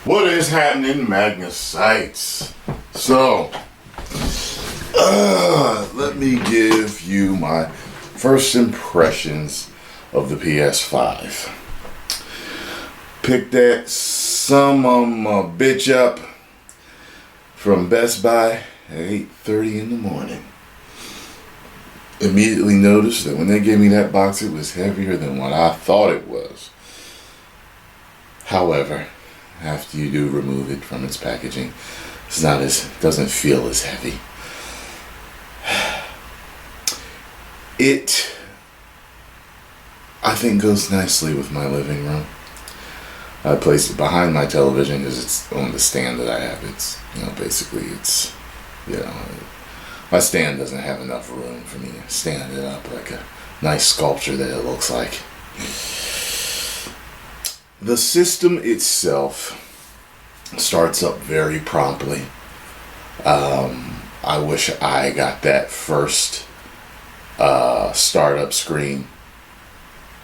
What is happening, Magnus sites? So, let me give you my first impressions of the PS5. Picked that some bitch up from Best Buy at 8:30 in the morning. Immediately noticed that when they gave me that box, it was heavier than what I thought it was. However, after you do remove it from its packaging, doesn't feel as heavy. It, I think, goes nicely with my living room. I placed it behind my television because it's on the stand that I have. It's, my stand doesn't have enough room for me to stand it up like a nice sculpture that it looks like. The system itself starts up very promptly. I wish I got that first startup screen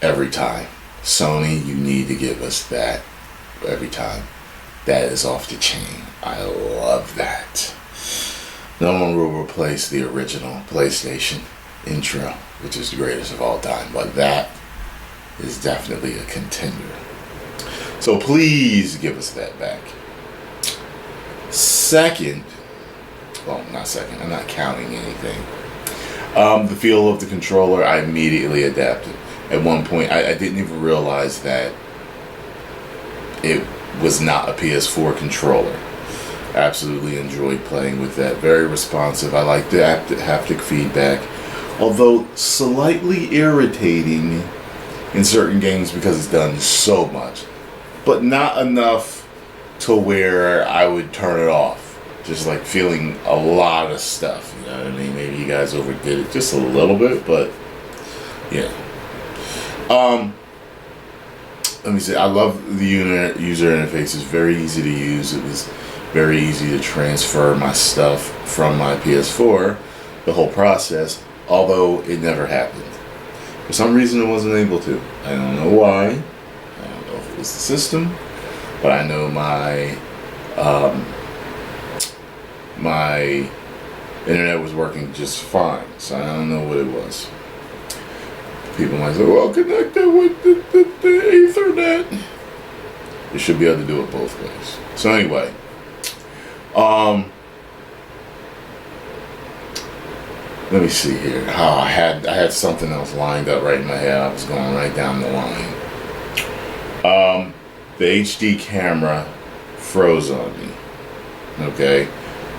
every time. Sony, you need to give us that every time. That is off the chain. I love that. No one will replace the original PlayStation intro, which is the greatest of all time, but that is definitely a contender. So please give us that back. I'm not counting anything. The feel of the controller, I immediately adapted. At one point, I didn't even realize that it was not a PS4 controller. Absolutely enjoyed playing with that. Very responsive. I like the haptic feedback, although slightly irritating in certain games because it's done so much, but not enough to where I would turn it off. Just like feeling a lot of stuff, you know what I mean? Maybe you guys overdid it just a little bit, but yeah. Let me say, I love the user interface. It's very easy to use. It was very easy to transfer my stuff from my PS4, the whole process, although it never happened. For some reason, I wasn't able to. I don't know why. I don't know if it was the system, but I know my internet was working just fine, so I don't know what it was. People might say, well, connect it with the Ethernet. You should be able to do it both ways. So anyway, let me see here. I had something else lined up right in my head. I was going right down the line. The HD camera froze on me. Okay,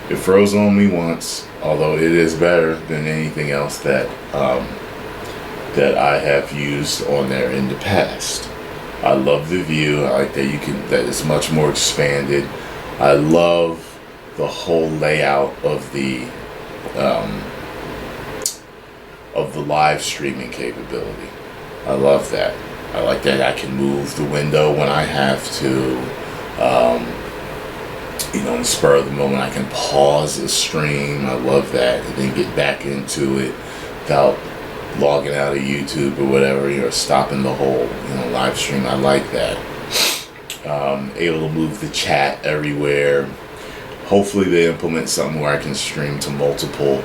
it froze on me once, although it is better than anything else that I have used on there in the past. I love the view. I like that it's much more expanded. I love the whole layout of the live streaming capability. I love that. I like that I can move the window when I have to. In the spur of the moment, I can pause the stream. I love that, and then get back into it without logging out of YouTube or whatever, or stopping the whole live stream. I like that. Able to move the chat everywhere. Hopefully they implement something where I can stream to multiple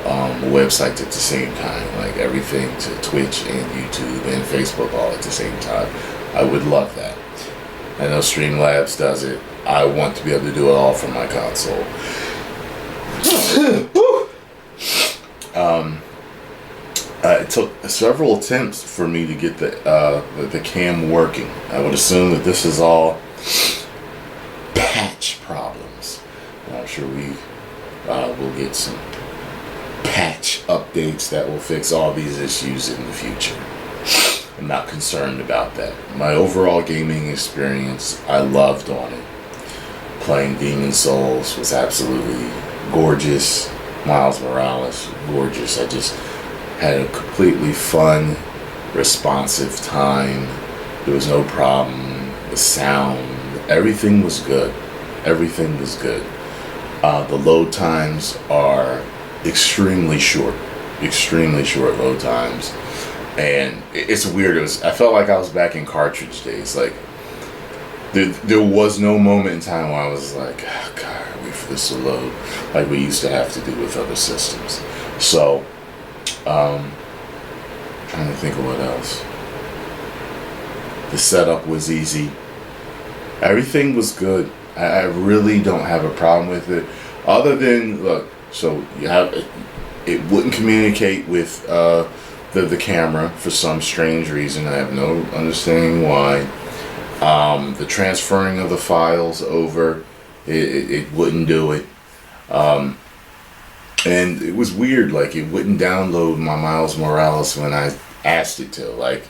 websites at the same time, like everything to Twitch and YouTube and Facebook all at the same time. I would love that. I know Streamlabs does it. I want to be able to do it all from my console. It took several attempts for me to get the cam working. I would assume that this is all patch problems. I'm sure we will get some patch updates that will fix all these issues in the future. I'm not concerned about that. My overall gaming experience, I loved on it. Playing Demon Souls was absolutely gorgeous. Miles Morales, gorgeous. I just had a completely fun, responsive time. There was no problem. The sound, everything was good. Everything was good. The load times are extremely short load times. And it's weird. I felt like I was back in cartridge days. Like, There was no moment in time where I was like, oh, God, wait for this to load, like we used to have to do with other systems. So, trying to think of what else. The setup was easy. Everything was good. I really don't have a problem with it. Other than, look, so you have, it wouldn't communicate with the camera for some strange reason. I have no understanding why. The transferring of the files over, it wouldn't do it. And it was weird, like it wouldn't download my Miles Morales when I asked it to. Like,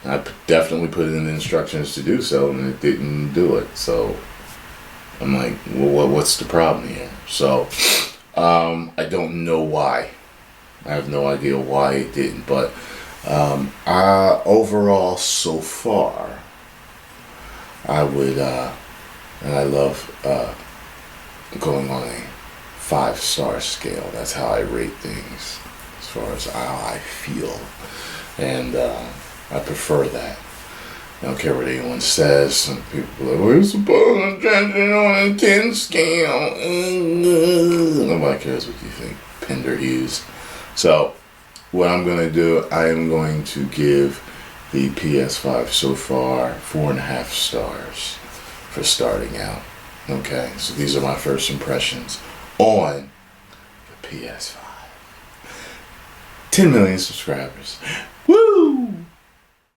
I definitely put it in the instructions to do so, and it didn't do it. So I'm like, well, what's the problem here? So I don't know why. I have no idea why it didn't. But overall, so far, I would, and I love going on a 5-star scale. That's how I rate things, as far as how I feel, and I prefer that. I don't care what anyone says. Some people are like, "We're supposed to judge it on a 10 scale." Nobody cares what you think, Pender Hughes. So, what I'm going to do, I am going to give the PS5 so far 4.5 stars for starting out. Okay, so these are my first impressions on the PS5. 10 million subscribers. Woo!